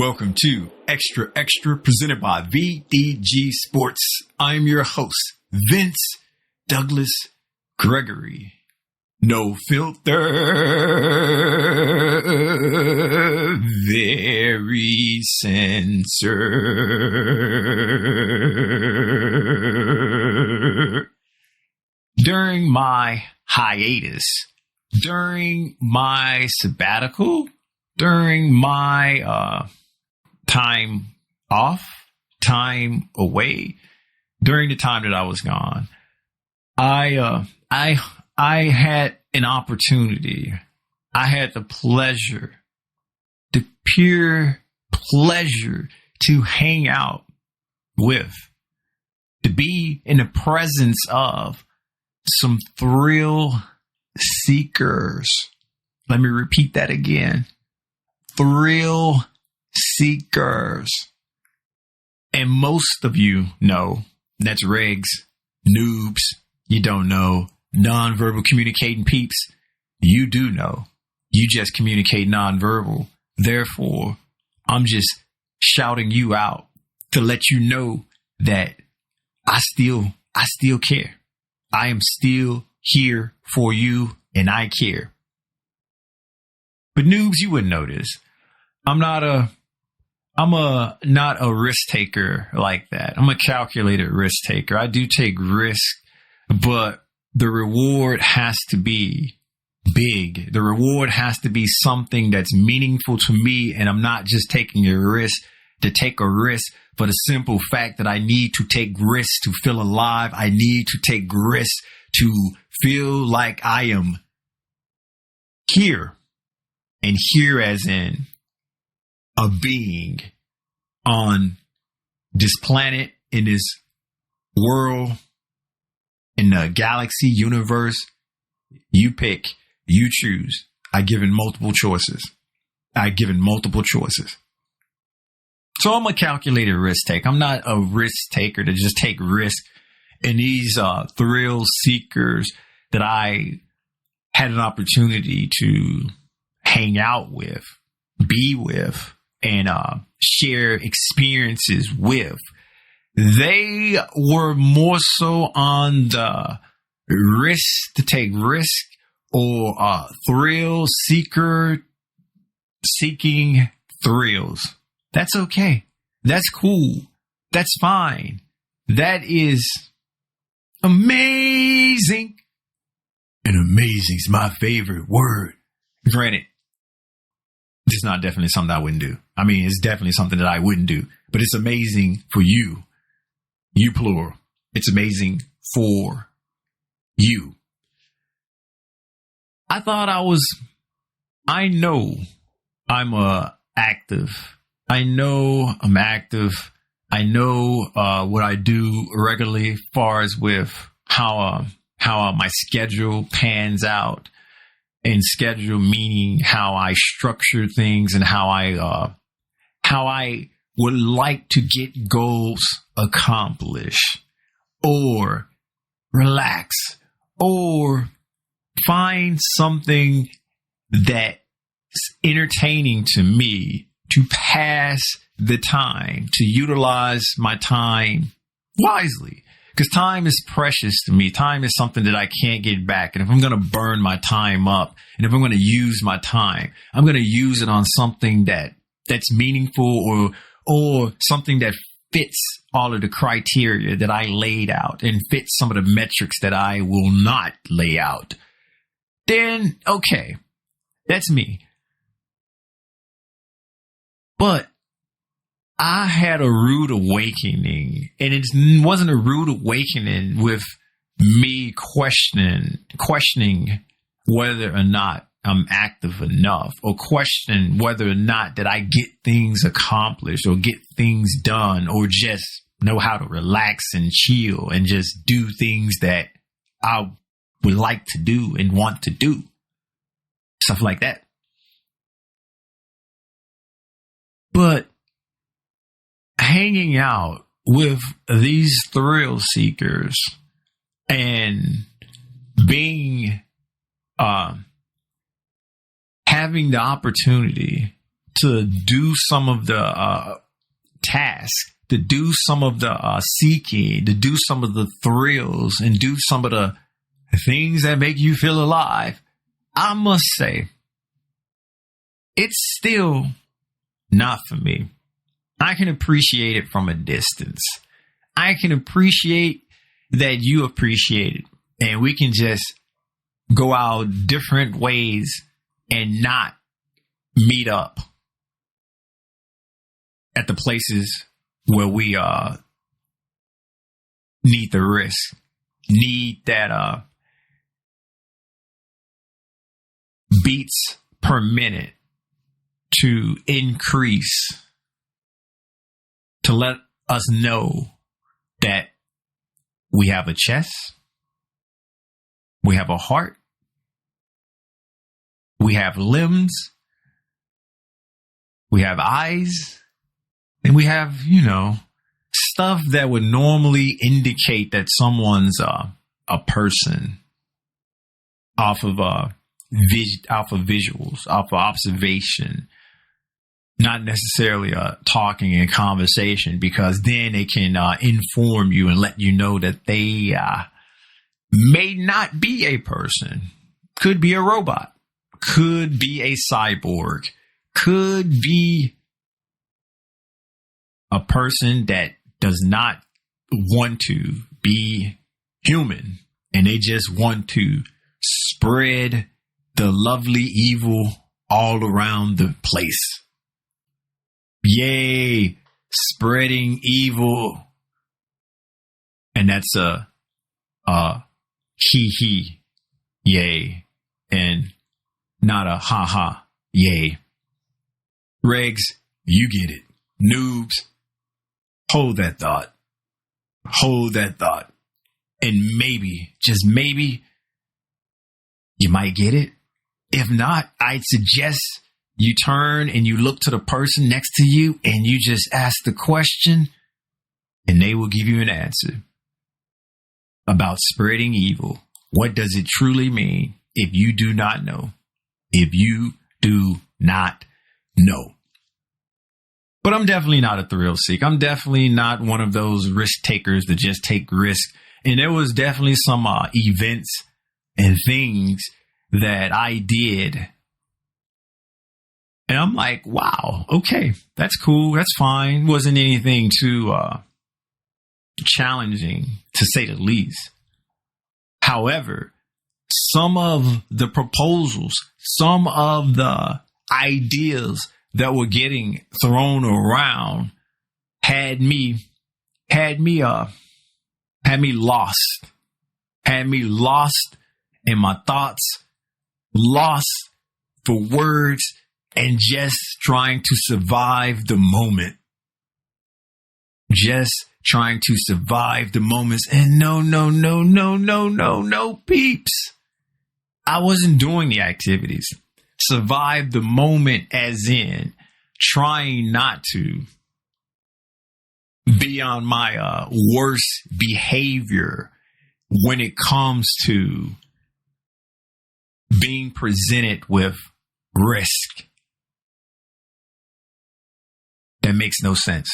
Welcome to Xtra presented by VDG Sports. I'm your host, Vince Douglas Gregory. No filter, very censored. During my hiatus, during my sabbatical, during my time off, time away, during the time that I was gone, I had an opportunity. I had the pleasure, the pure pleasure to hang out with, to be in the presence of some thrill seekers. Let me repeat that again. Thrill seekers. And most of you know that's regs, noobs. You don't know. Nonverbal communicating peeps. You do know. You just communicate nonverbal. Therefore, I'm just shouting you out to let you know that I still care. I am still here for you and I care. But noobs, you wouldn't know this. I'm not a risk taker like that. I'm a calculated risk taker. I do take risk, but the reward has to be big. The reward has to be something that's meaningful to me. And I'm not just taking a risk to take a risk for the simple fact that I need to take risks to feel alive. I need to take risks to feel like I am here. And here as in a being on this planet, in this world, in the galaxy, universe. You pick, you choose. I given multiple choices. So I'm a calculated risk taker. I'm not a risk taker to just take risk. And these thrill seekers that I had an opportunity to hang out with, be with, and share experiences with, they were more so on the risk to take risk or thrill seeker seeking thrills. That's okay. That's cool. That's fine. That is amazing. And amazing is my favorite word. Granted, it's not definitely something I wouldn't do. I mean, it's definitely something that I wouldn't do. But it's amazing for you. You plural. It's amazing for you. I know I'm active. I know I'm active. I know what I do regularly as far as with how my schedule pans out. And schedule meaning how I structure things and how I would like to get goals accomplished or relax or find something that's entertaining to me to pass the time, to utilize my time wisely. Because time is precious to me. Time is something that I can't get back. And if I'm going to burn my time up, and if I'm going to use my time, I'm going to use it on something that's meaningful or something that fits all of the criteria that I laid out and fits some of the metrics that I will not lay out. Then, okay, that's me. But I had a rude awakening, and it wasn't a rude awakening with me questioning whether or not I'm active enough, or questioning whether or not that I get things accomplished or get things done, or just know how to relax and chill and just do things that I would like to do and want to do. Stuff like that. But hanging out with these thrill seekers and being having the opportunity to do some of the tasks, to do some of the seeking, to do some of the thrills, and do some of the things that make you feel alive, I must say, it's still not for me. I can appreciate it from a distance. I can appreciate that you appreciate it. And we can just go out different ways and not meet up at the places where we need the risk, need that beats per minute to increase, to let us know that we have a chest, we have a heart, we have limbs, we have eyes, and we have, stuff that would normally indicate that someone's a person off of visuals, off of observation, not necessarily talking and conversation, because then it can inform you and let you know that they may not be a person, could be a robot, could be a cyborg, could be a person that does not want to be human, and they just want to spread the lovely evil all around the place. Yay, spreading evil. And that's a hee, yay, and not a ha, yay. Regs, you get it. Noobs, hold that thought. Hold that thought. And maybe, just maybe, you might get it. If not, I'd suggest you turn and you look to the person next to you and you just ask the question, and they will give you an answer about spreading evil. What does it truly mean if you do not know? If you do not know. But I'm definitely not a thrill seeker. I'm definitely not one of those risk takers that just take risks. And there was definitely some events and things that I did. And I'm like, wow, okay, that's cool. That's fine. Wasn't anything too challenging, to say the least. However, some of the proposals, some of the ideas that were getting thrown around had me lost in my thoughts, lost for words, and just trying to survive the moment. Just trying to survive the moments. And no, peeps. I wasn't doing the activities. Survive the moment as in trying not to be on my worst behavior when it comes to being presented with risk. That makes no sense.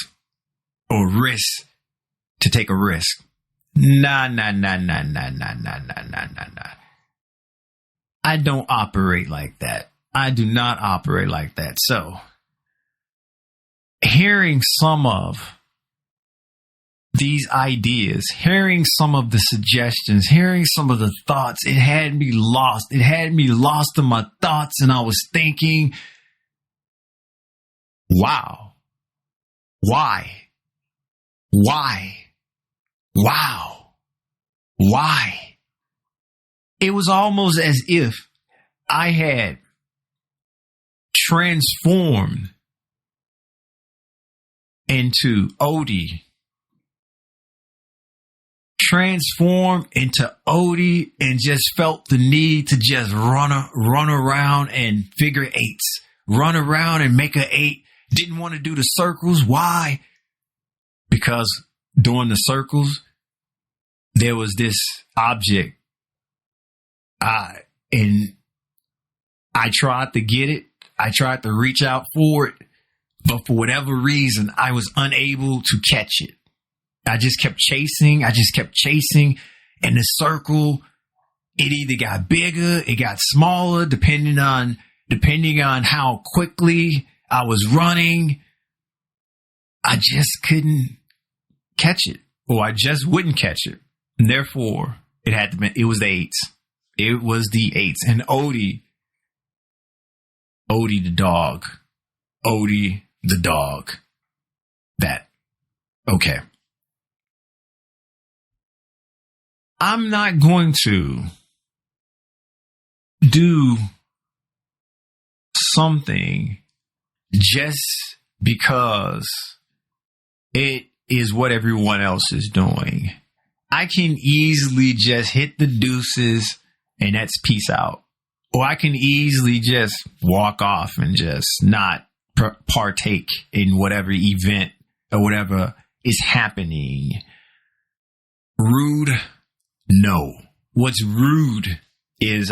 Or risk to take a risk. Nah. I don't operate like that. I do not operate like that. So, hearing some of these ideas, hearing some of the suggestions, hearing some of the thoughts, it had me lost. It had me lost in my thoughts, and I was thinking, wow. Why? Wow. Why? It was almost as if I had transformed into Odie. Transformed into Odie and just felt the need to just run around and figure eights. Run around and make an eight. Didn't want to do the circles. Why? Because during the circles, there was this object. And I tried to get it. I tried to reach out for it, but for whatever reason, I was unable to catch it. I just kept chasing. And the circle, it either got bigger, it got smaller, depending on how quickly I was running. I just couldn't catch it, or I just wouldn't catch it. And therefore, it was the 8s. It was the 8s. And Odie the dog. Odie the dog. Okay. I'm not going to do something just because it is what everyone else is doing. I can easily just hit the deuces and that's peace out. Or I can easily just walk off and just not partake in whatever event or whatever is happening. Rude? No. What's rude is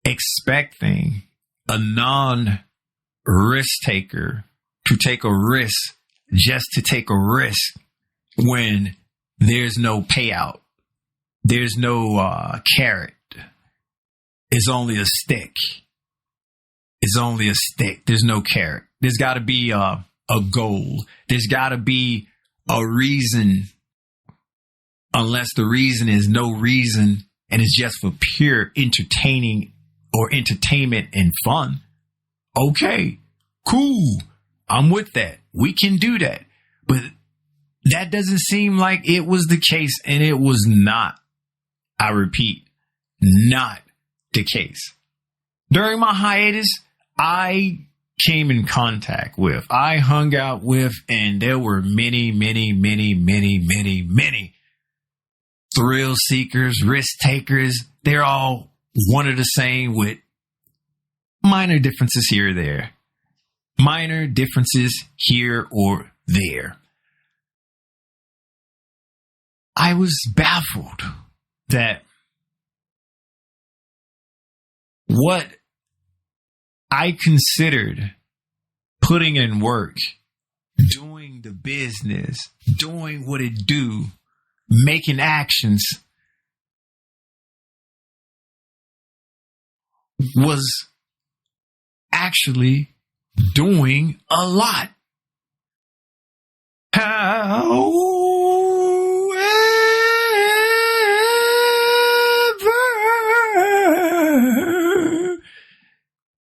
expecting a non-risk taker to take a risk just to take a risk when there's no payout. There's no carrot. It's only a stick. It's only a stick. There's no carrot. There's got to be a goal. There's got to be a reason. Unless the reason is no reason and it's just for pure entertaining or entertainment and fun. Okay, cool. I'm with that. We can do that. But that doesn't seem like it was the case, and it was not. I repeat, not the case. During my hiatus, I came in contact with, I hung out with, and there were many thrill seekers, risk takers. They're all one of the same with minor differences here or there. Minor differences here or there. I was baffled that what I considered putting in work, doing the business, doing what it do, making actions was actually doing a lot. However,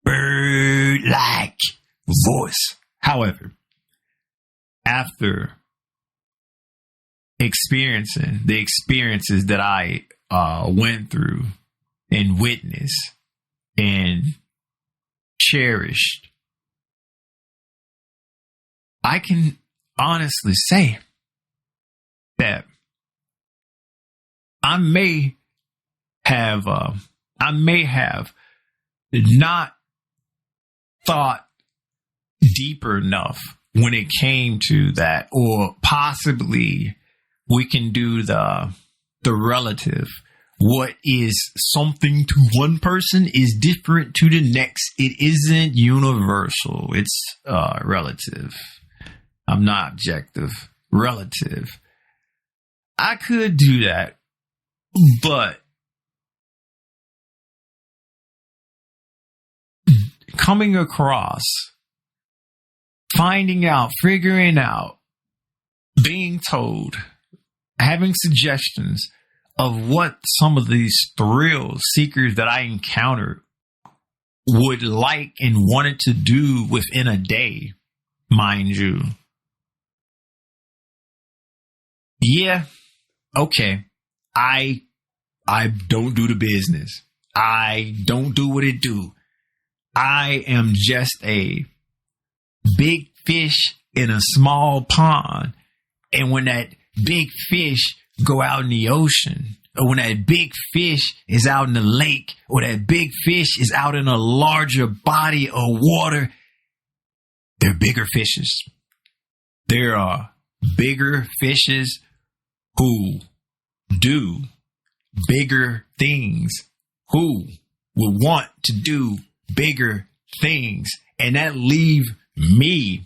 bird-like voice. However, after experiencing the experiences that I went through and witnessed and cherished, I can honestly say that I may have not thought deeper enough when it came to that, or possibly we can do the relative. What is something to one person is different to the next. It isn't universal. It's relative. I'm not objective. Relative. I could do that, but coming across, finding out, figuring out, being told, having suggestions of what some of these thrill seekers that I encountered would like and wanted to do within a day, mind you. Yeah, okay. I don't do the business. I don't do what it do. I am just a big fish in a small pond. And when that big fish go out in the ocean, or when that big fish is out in the lake, or that big fish is out in a larger body of water, they're bigger fishes. There are bigger fishes who do bigger things, who will want to do bigger things, and that leave me,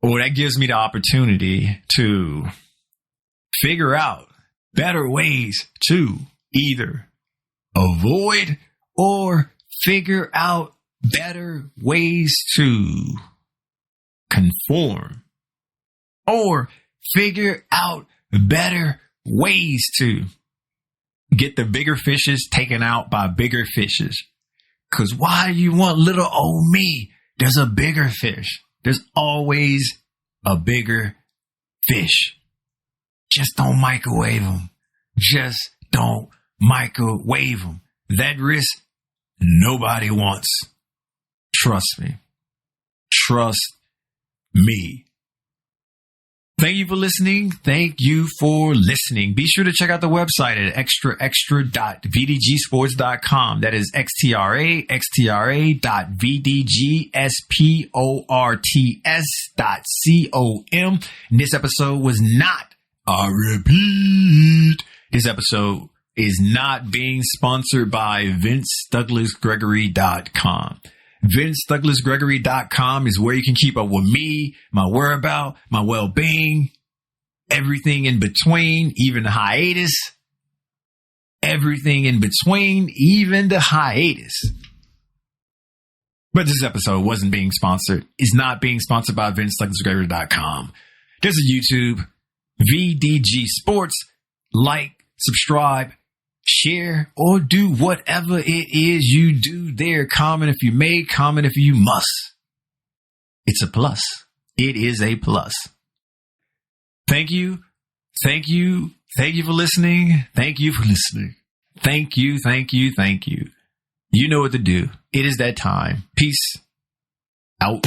or that gives me the opportunity to figure out better ways to either avoid or figure out better ways to conform, or figure out better ways to get the bigger fishes taken out by bigger fishes. Because why you want little old me? There's a bigger fish. There's always a bigger fish. Just don't microwave them. Just don't microwave them. That risk nobody wants. Trust me. Trust me. Thank you for listening. Thank you for listening. Be sure to check out the website at extra.vdgsports.com. That is xtra.vdgsports.com. This episode was not, I repeat, this episode is not being sponsored by VinceDouglasGregory.com. VinceDouglasGregory.com is where you can keep up with me, my whereabouts, my well-being, everything in between, even the hiatus. Everything in between, even the hiatus. But this episode wasn't being sponsored. It's not being sponsored by VinceDouglasGregory.com. There's a YouTube, VDG Sports. Like, subscribe, share, or do whatever it is you do there. Comment if you may, comment if you must. It's a plus. It is a plus. Thank you. Thank you. Thank you for listening. Thank you for listening. Thank you. Thank you. Thank you. You know what to do. It is that time. Peace out.